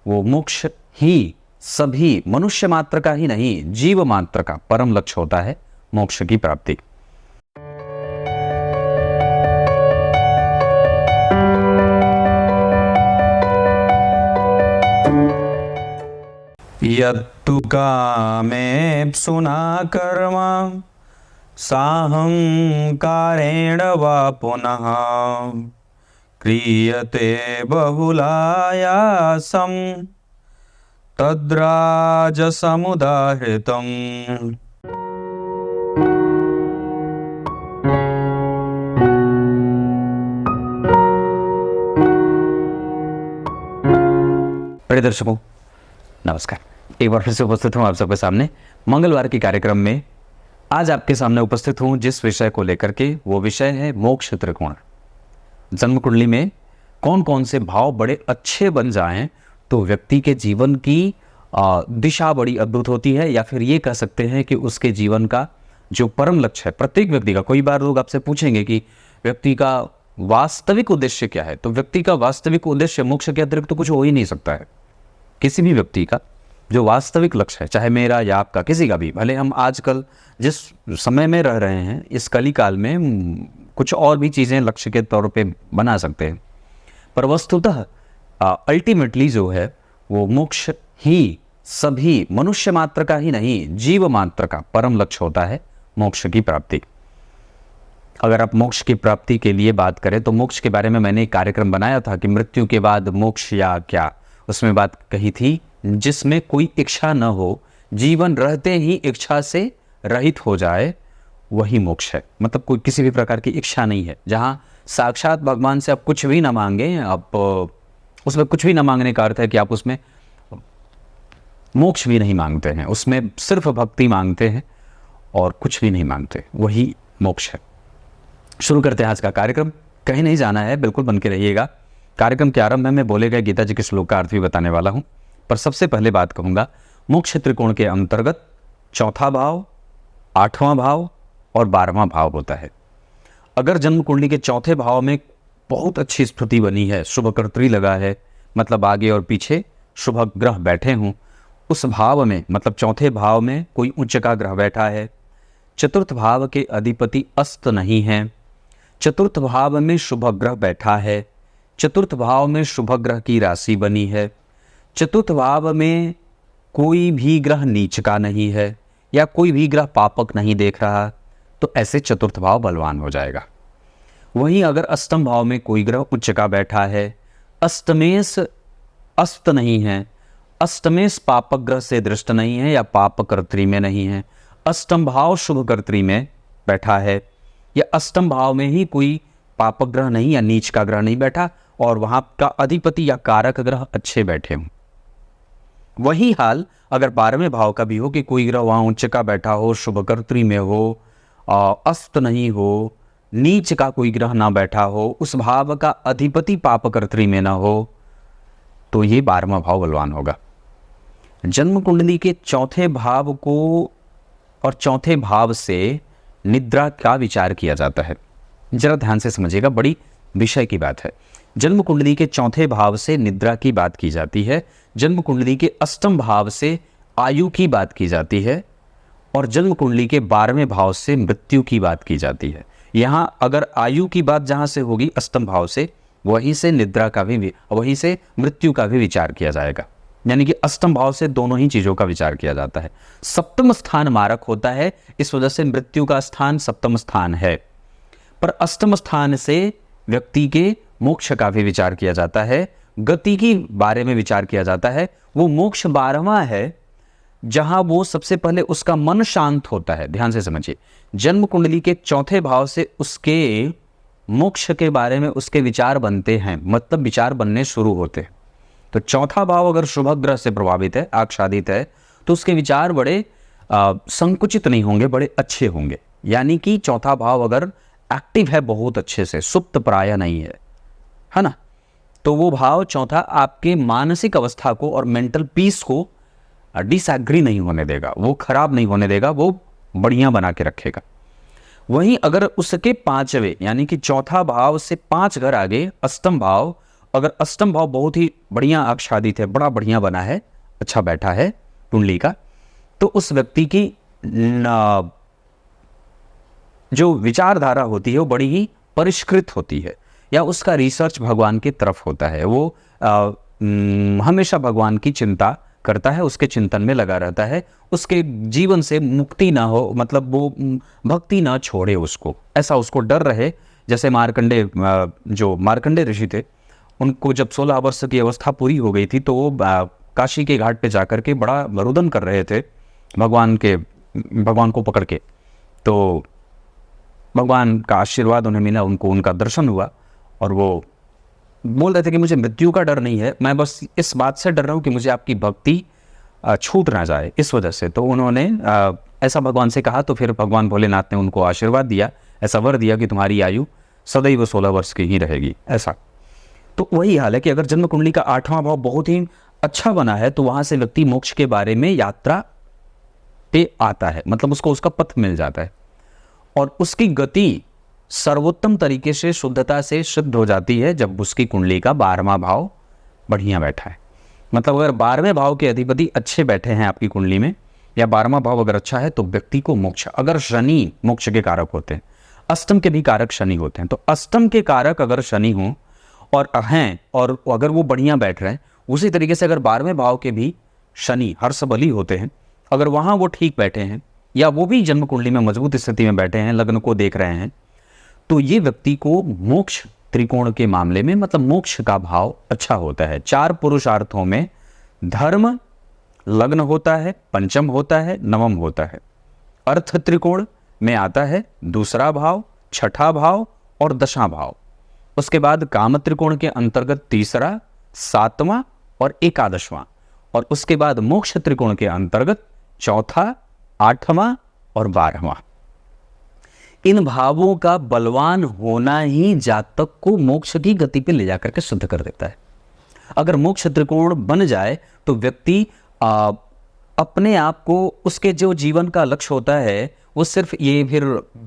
वो मोक्ष ही सभी मनुष्य मात्र का ही नहीं, जीव मात्र का परम लक्ष्य होता है मोक्ष की प्राप्ति। यत्तु कामेप्सुना कर्म साहंकारेण वा पुनः क्रियते बहुलायासं तद्राजसमुदाहृतम्। प्रिय दर्शकों नमस्कार, एक बार फिर से उपस्थित हूं आप सबके सामने मंगलवार के कार्यक्रम में। आज आपके सामने उपस्थित हूं जिस विषय को लेकर के, वो विषय है मोक्ष त्रिकोण। जन्म कुंडली में कौन कौन से भाव बड़े अच्छे बन जाएं तो व्यक्ति के जीवन की दिशा बड़ी अद्भुत होती है, या फिर ये कह सकते हैं कि उसके जीवन का जो परम लक्ष्य है प्रत्येक व्यक्ति का। कई बार लोग आपसे पूछेंगे कि व्यक्ति का वास्तविक उद्देश्य क्या है, तो व्यक्ति का वास्तविक उद्देश्य मोक्ष के अतिरिक्त तो कुछ हो ही नहीं सकता है। किसी भी व्यक्ति का जो वास्तविक लक्ष्य है, चाहे मेरा या आपका, किसी का भी, भले हम आजकल जिस समय में रह रहे हैं इस कली काल में कुछ और भी चीज़ें लक्ष्य के तौर पे बना सकते हैं, पर वस्तुतः अल्टीमेटली जो है वो मोक्ष ही सभी मनुष्य मात्र का ही नहीं, जीव मात्र का परम लक्ष्य होता है मोक्ष की प्राप्ति। अगर आप मोक्ष की प्राप्ति के लिए बात करें तो मोक्ष के बारे में मैंने एक कार्यक्रम बनाया था कि मृत्यु के बाद मोक्ष या क्या, उसमें बात कही थी जिसमें कोई इच्छा न हो, जीवन रहते ही इच्छा से रहित हो जाए, वही मोक्ष है। मतलब कोई किसी भी प्रकार की इच्छा नहीं है, जहाँ साक्षात भगवान से आप कुछ भी ना मांगे। आप उसमें कुछ भी ना मांगने का अर्थ है कि आप उसमें मोक्ष भी नहीं मांगते हैं, उसमें सिर्फ भक्ति मांगते हैं और कुछ भी नहीं मांगते, वही मोक्ष है। शुरू करते हैं आज का कार्यक्रम। कहीं नहीं जाना है, बिल्कुल बन के रहिएगा। कार्यक्रम के आरंभ में मैं बोले गए गीता जी के श्लोक का अर्थ भी बताने वाला हूं, पर सबसे पहले बात कहूंगा मोक्ष त्रिकोण के अंतर्गत चौथा भाव, 8वां भाव और 12वां भाव होता है। अगर जन्म कुंडली के चौथे भाव में बहुत अच्छी स्थिति बनी है, शुभ कर्तरी लगा है, मतलब आगे और पीछे शुभ ग्रह बैठे हों, उस भाव में, मतलब चौथे भाव में कोई उच्च का ग्रह बैठा है, चतुर्थ भाव के अधिपति अस्त नहीं है, चतुर्थ भाव में शुभ ग्रह बैठा है, चतुर्थ भाव में शुभ ग्रह की राशि बनी है, चतुर्थ भाव में कोई भी ग्रह नीच का नहीं है या कोई भी ग्रह पापक नहीं देख रहा, तो ऐसे चतुर्थ भाव बलवान हो जाएगा। वहीं अगर अष्टम भाव में कोई ग्रह उच्च का बैठा है, अष्टमेश अस्त नहीं है, अष्टमेश पापक ग्रह से दृष्ट नहीं है या पाप कर्त्री में नहीं है, अष्टम भाव शुभ कर्त्री में बैठा है, या अष्टम भाव में ही कोई पापक ग्रह नहीं या नीच का ग्रह नहीं बैठा और वहां का अधिपति या कारक ग्रह अच्छे बैठे हों। वही हाल अगर 12वें भाव का भी हो कि कोई ग्रह वहां उच्च का बैठा हो, शुभ कर्त्री में हो, अस्त नहीं हो, नीच का कोई ग्रह ना बैठा हो, उस भाव का अधिपति पाप कर्त्री में ना हो, तो ये 12वां भाव बलवान होगा। जन्म कुंडली के चौथे भाव को और चौथे भाव से निद्रा का विचार किया जाता है। जरा ध्यान से समझिएगा, बड़ी विषय की बात है। जन्म कुंडली के चौथे भाव से निद्रा की बात की जाती है, जन्म कुंडली के अष्टम भाव से आयु की बात की जाती है और जन्म कुंडली के 12वें भाव से मृत्यु की बात की जाती है। यहाँ अगर आयु की बात जहाँ से होगी अष्टम भाव से, वहीं से निद्रा का भी, वहीं से मृत्यु का भी विचार किया जाएगा। यानी कि अष्टम भाव से दोनों ही चीजों का विचार किया जाता है। सप्तम स्थान मारक होता है, इस वजह से मृत्यु का स्थान सप्तम स्थान है, पर अष्टम स्थान से व्यक्ति के मोक्ष का भी विचार किया जाता है, गति की बारे में विचार किया जाता है। वो मोक्ष 12वां है जहां वो सबसे पहले उसका मन शांत होता है। ध्यान से समझिए, जन्म कुंडली के चौथे भाव से उसके मोक्ष के बारे में उसके विचार बनते हैं, मतलब विचार बनने शुरू होते हैं। तो चौथा भाव अगर शुभ ग्रह से प्रभावित है, आच्छादित है, तो उसके विचार बड़े संकुचित नहीं होंगे, बड़े अच्छे होंगे। यानी कि चौथा भाव अगर एक्टिव है बहुत अच्छे से, सुप्त प्राय नहीं है ना, तो वो भाव चौथा आपके मानसिक अवस्था को और मेंटल पीस को डिसएग्री नहीं होने देगा, वो खराब नहीं होने देगा, वो बढ़िया बना के रखेगा। वहीं अगर उसके 5वें यानी कि चौथा भाव से 5 घर आगे अष्टम भाव अगर अष्टम भाव बहुत ही बढ़िया आच्छादित है, बड़ा बढ़िया बना है, अच्छा बैठा है कुंडली का, तो उस व्यक्ति की जो विचारधारा होती है वो बड़ी ही परिष्कृत होती है, या उसका रिसर्च भगवान की तरफ होता है। वो हमेशा भगवान की चिंता करता है, उसके चिंतन में लगा रहता है, उसके जीवन से मुक्ति ना हो, मतलब वो भक्ति ना छोड़े उसको, ऐसा उसको डर रहे। जैसे जो मार्कंडे ऋषि थे, उनको जब 16 वर्ष की अवस्था पूरी हो गई थी तो वो काशी के घाट पे जाकर के बड़ा रुदन कर रहे थे भगवान को पकड़ के। तो भगवान का आशीर्वाद उन्हें मिला, उनको उनका दर्शन हुआ, और वो बोल रहे थे कि मुझे मृत्यु का डर नहीं है, मैं बस इस बात से डर रहा हूँ कि मुझे आपकी भक्ति छूट ना जाए, इस वजह से। तो उन्होंने ऐसा भगवान से कहा, तो फिर भगवान भोलेनाथ ने उनको आशीर्वाद दिया, ऐसा वर दिया कि तुम्हारी आयु सदैव 16 वर्ष की ही रहेगी, ऐसा। तो वही हाल है कि अगर जन्म कुंडली का 8वां भाव बहुत ही अच्छा बना है तो वहां से व्यक्ति मोक्ष के बारे में यात्रा पे आता है, मतलब उसको उसका पथ मिल जाता है, और उसकी गति सर्वोत्तम तरीके से शुद्धता से सिद्ध हो जाती है जब उसकी कुंडली का 12वां भाव बढ़िया बैठा है। मतलब अगर 12वें भाव के अधिपति अच्छे बैठे हैं आपकी कुंडली में, या 12वां भाव अगर अच्छा है, तो व्यक्ति को मोक्ष, अगर शनि मोक्ष के कारक होते हैं, अष्टम के भी कारक शनि होते हैं, तो अष्टम के कारक अगर शनि हो और हैं, और अगर वो बढ़िया बैठ रहे हैं, उसी तरीके से अगर 12वें भाव के भी शनि हर्ष बली होते हैं, अगर वहाँ वो ठीक बैठे हैं, या वो भी जन्म कुंडली में मजबूत स्थिति में बैठे हैं, लग्न को देख रहे हैं, तो ये व्यक्ति को मोक्ष त्रिकोण के मामले में, मतलब मोक्ष का भाव अच्छा होता है। 4 पुरुषार्थों में धर्म लग्न होता है, पंचम होता है, नवम होता है। अर्थ त्रिकोण में आता है 2रा भाव, 6ठा भाव और 10वां भाव। उसके बाद काम त्रिकोण के अंतर्गत 3रा, 7वां और 11वां, और उसके बाद मोक्ष त्रिकोण के अंतर्गत 4था, 8वां और 12वां। इन भावों का बलवान होना ही जातक को मोक्ष की गति पे ले जाकर के सिद्ध कर देता है। अगर मोक्ष त्रिकोण बन जाए तो व्यक्ति अपने आप को, उसके जो जीवन का लक्ष्य होता है वो सिर्फ ये फिर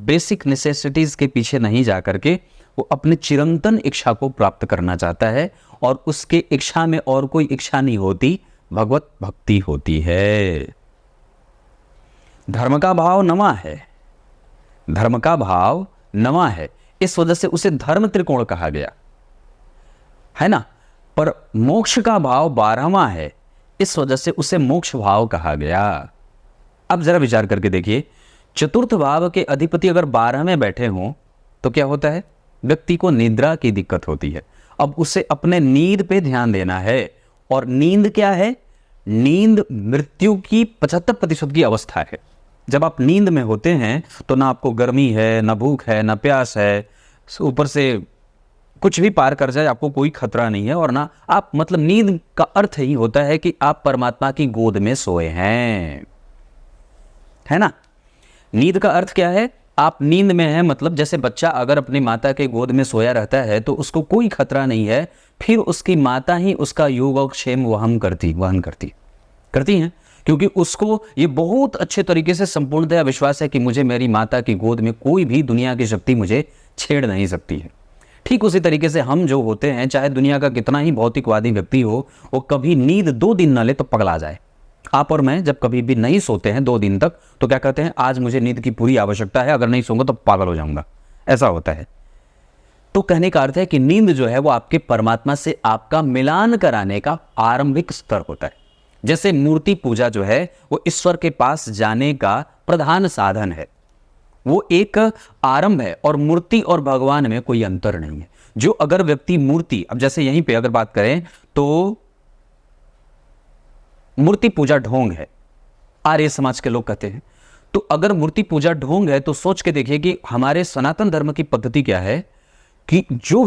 बेसिक नेसेसिटीज के पीछे नहीं जा करके वो अपने चिरंतन इच्छा को प्राप्त करना चाहता है, और उसके इच्छा में और कोई इच्छा नहीं होती, भगवत भक्ति होती है। धर्म का भाव नमा है, धर्म का भाव नमा है, इस वजह से उसे धर्म त्रिकोण कहा गया है ना। पर मोक्ष का भाव 12वां है, इस वजह से उसे मोक्ष भाव कहा गया। अब जरा विचार करके देखिए, चतुर्थ भाव के अधिपति अगर 12 में बैठे हों तो क्या होता है, व्यक्ति को निद्रा की दिक्कत होती है। अब उसे अपने नींद पे ध्यान देना है, और नींद क्या है, नींद मृत्यु की 75% की अवस्था है। जब आप नींद में होते हैं तो ना आपको गर्मी है, ना भूख है, ना प्यास है, ऊपर से कुछ भी पार कर जाए आपको कोई खतरा नहीं है, और ना आप, मतलब नींद का अर्थ ही होता है कि आप परमात्मा की गोद में सोए हैं, है ना। नींद का अर्थ क्या है, आप नींद में हैं, मतलब जैसे बच्चा अगर अपनी माता के गोद में सोया रहता है तो उसको कोई खतरा नहीं है, फिर उसकी माता ही उसका योगक्षेम वहन करती हैं, क्योंकि उसको ये बहुत अच्छे तरीके से संपूर्णतया विश्वास है कि मुझे मेरी माता की गोद में कोई भी दुनिया की शक्ति मुझे छेड़ नहीं सकती है। ठीक उसी तरीके से हम जो होते हैं, चाहे दुनिया का कितना ही भौतिकवादी व्यक्ति हो, वो कभी नींद 2 दिन न ले तो पगला जाए। आप और मैं जब कभी भी नहीं सोते हैं 2 दिन तक तो क्या कहते हैं, आज मुझे नींद की पूरी आवश्यकता है, अगर नहीं सोऊंगा तो पागल हो जाऊंगा, ऐसा होता है। तो कहने का अर्थ है कि नींद जो है वो आपके परमात्मा से आपका मिलान कराने का आरंभिक स्तर होता है। जैसे मूर्ति पूजा जो है वो ईश्वर के पास जाने का प्रधान साधन है, वो एक आरंभ है, और मूर्ति और भगवान में कोई अंतर नहीं है। जो अगर व्यक्ति मूर्ति, अब जैसे यहीं पे अगर बात करें तो मूर्ति पूजा ढोंग है, आर्य समाज के लोग कहते हैं। तो अगर मूर्ति पूजा ढोंग है तो सोच के देखिए कि हमारे सनातन धर्म की पद्धति क्या है कि जो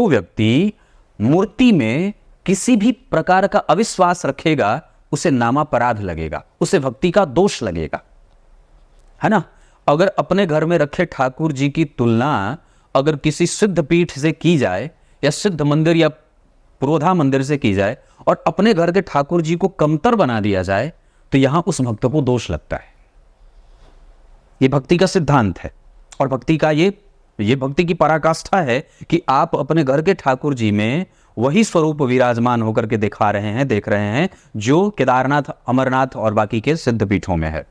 व्यक्ति मूर्ति में किसी भी प्रकार का अविश्वास रखेगा उसे नामापराध लगेगा, उसे भक्ति का दोष लगेगा, है ना। अगर अपने घर में रखे ठाकुर जी की तुलना अगर किसी सिद्ध पीठ से की जाए, या सिद्ध मंदिर या पुरोधा मंदिर से की जाए, और अपने घर के ठाकुर जी को कमतर बना दिया जाए, तो यहां उस भक्त को दोष लगता है। ये भक्ति का सिद्धांत है, और भक्ति का ये ये भक्ति की पराकाष्ठा है कि आप अपने घर के ठाकुर जी में वही स्वरूप विराजमान होकर के दिखा रहे हैं, देख रहे हैं, जो केदारनाथ, अमरनाथ और बाकी के सिद्ध पीठों में है।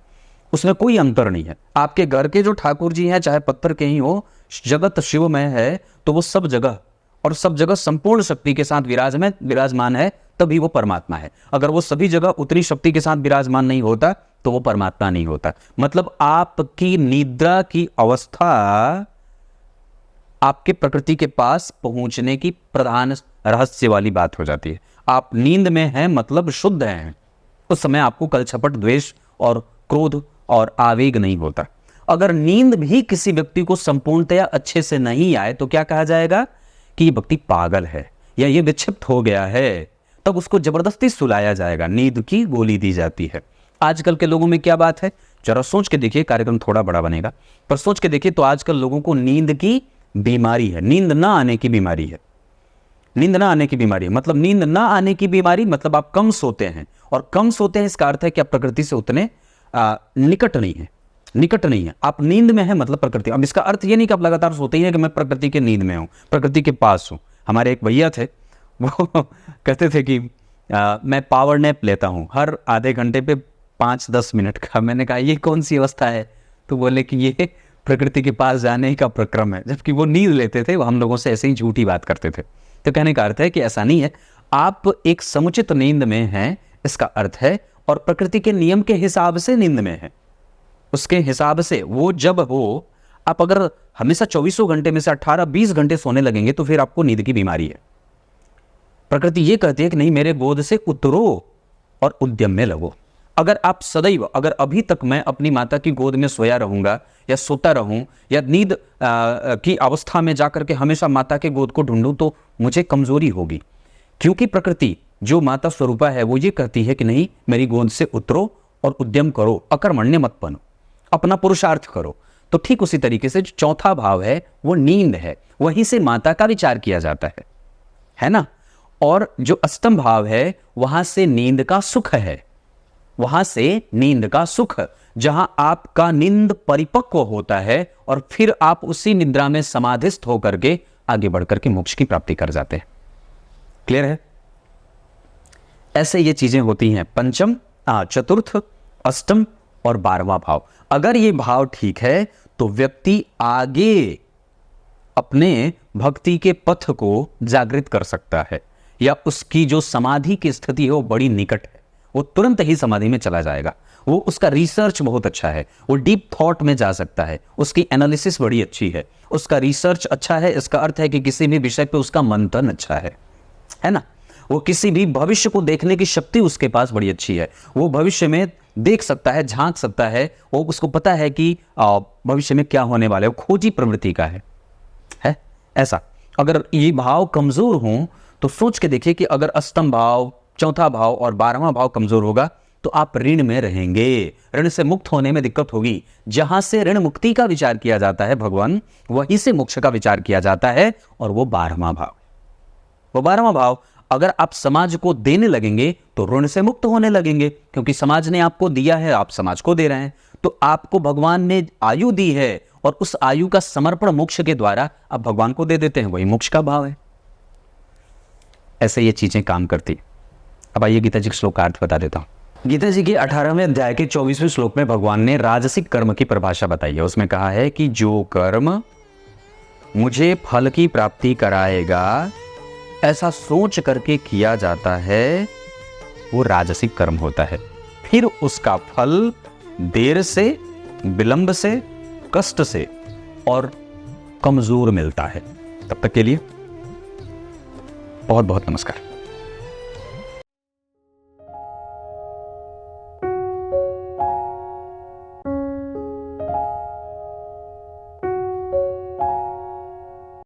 उसमें कोई अंतर नहीं है। आपके घर के जो ठाकुर जी हैं, चाहे पत्थर के ही हो, जगत शिवमय है, तो वो सब जगह और सब जगह संपूर्ण शक्ति के साथ विराजमान है, तभी वो परमात्मा है। अगर वो सभी जगह उतनी शक्ति के साथ विराजमान नहीं होता तो वो परमात्मा नहीं होता। मतलब आपकी निद्रा की अवस्था आपके प्रकृति के पास पहुंचने की प्रधान रहस्य वाली बात हो जाती है। आप नींद में हैं मतलब शुद्ध हैं, उस समय आपको कलछपट, द्वेष और क्रोध और आवेग नहीं होता। अगर नींद भी किसी व्यक्ति को संपूर्णतया अच्छे से नहीं आए तो क्या कहा जाएगा कि ये व्यक्ति पागल है या ये विक्षिप्त हो गया है, तब उसको जबरदस्ती सुलाया जाएगा, नींद की गोली दी जाती है। आजकल के लोगों में क्या बात है, जरा सोच के देखिए, कार्यक्रम थोड़ा बड़ा बनेगा पर सोच के देखिए तो आजकल लोगों को नींद की बीमारी है, नींद ना आने की बीमारी है। नींद ना आने की बीमारी मतलब नींद ना आने की बीमारी मतलब आप कम सोते हैं, और कम सोते हैं इसका अर्थ है कि आप प्रकृति से उतने निकट नहीं है। आप नींद में है मतलब प्रकृति। अब इसका अर्थ ये नहीं कि आप लगातार सोते ही हैं कि मैं प्रकृति के नींद में हूं, प्रकृति के पास हूं। हमारे एक भैया थे, वो कहते थे कि मैं पावर नैप लेता हूं हर आधे घंटे पे 5-10 मिनट का। मैंने कहा ये कौन सी अवस्था है? तो बोले कि ये प्रकृति के पास जाने का प्रक्रम है, जबकि वो नींद लेते थे, वो हम लोगों से ऐसे ही झूठी बात करते थे। तो कहने का अर्थ है कि ऐसा नहीं है, आप एक समुचित नींद में हैं, इसका अर्थ है, और प्रकृति के नियम के हिसाब से नींद में है, उसके हिसाब से वो जब हो। आप अगर हमेशा 24 घंटे में से 18-20 घंटे सोने लगेंगे तो फिर आपको नींद की बीमारी है। प्रकृति ये कहती है कि नहीं, मेरे गोद से उतरो और उद्यम में लगो। अगर आप सदैव, अगर अभी तक मैं अपनी माता की गोद में सोया रहूंगा या सोता रहूं या नींद की अवस्था में जाकर के हमेशा माता के गोद को ढूंढूं तो मुझे कमजोरी होगी, क्योंकि प्रकृति जो माता स्वरूपा है वो ये कहती है कि नहीं, मेरी गोद से उतरो और उद्यम करो, अकर्मण्य मत बनो, अपना पुरुषार्थ करो। तो ठीक उसी तरीके से जो चौथा भाव है वो नींद है, वहीं से माता का विचार किया जाता है ना। और जो अष्टम भाव है वहां से नींद का सुख है, वहां से नींद का सुख, जहां आपका नींद परिपक्व होता है और फिर आप उसी निद्रा में समाधिस्थ होकर के आगे बढ़कर के मोक्ष की प्राप्ति कर जाते हैं। क्लियर है? ऐसे ये चीजें होती हैं। पंचम, चतुर्थ, अष्टम और 12वां भाव। अगर ये भाव ठीक है तो व्यक्ति आगे अपने भक्ति के पथ को जागृत कर सकता है, या उसकी जो समाधि की स्थिति है वो बड़ी निकट है, वो तुरंत ही समाधि में चला जाएगा। वो, उसका रिसर्च बहुत अच्छा है, वो डीप थॉट में जा सकता है, उसकी एनालिसिस बड़ी अच्छी है, उसका रिसर्च अच्छा है। इसका अर्थ है कि किसी भी विषय पे उसका मंथन अच्छा है ना। वो किसी भी भविष्य को देखने की शक्ति उसके पास बड़ी अच्छी है, वो भविष्य में देख सकता है, झांक सकता है, वो उसको पता है कि भविष्य में क्या होने वाला है, वो खोजी प्रवृत्ति का है ऐसा। अगर ये भाव कमजोर हों तो सोच के देखिए कि अगर अष्टम भाव, चौथा भाव और 12वां भाव कमजोर होगा तो आप ऋण में रहेंगे, ऋण से मुक्त होने में दिक्कत होगी। जहां से ऋण मुक्ति का विचार किया जाता है भगवान, वहीं से मोक्ष का विचार किया जाता है, और वो 12वां भाव। वो 12वां भाव अगर आप समाज को देने लगेंगे तो ऋण से मुक्त होने लगेंगे, क्योंकि समाज ने आपको दिया है, आप समाज को दे रहे हैं। तो आपको भगवान ने आयु दी है और उस आयु का समर्पण मोक्ष के द्वारा आप भगवान को दे देते हैं, वही मोक्ष का भाव है। ऐसे ये चीजें काम करती। अब आइए गीता जी के श्लोक का अर्थ बता देता हूं। गीता जी के 18वें अध्याय के 24वें श्लोक में भगवान ने राजसिक कर्म की परिभाषा बताई है। उसमें कहा है कि जो कर्म मुझे फल की प्राप्ति कराएगा ऐसा सोच करके किया जाता है वो राजसिक कर्म होता है। फिर उसका फल देर से, विलंब से, कष्ट से और कमजोर मिलता है। तब तक के लिए बहुत बहुत नमस्कार।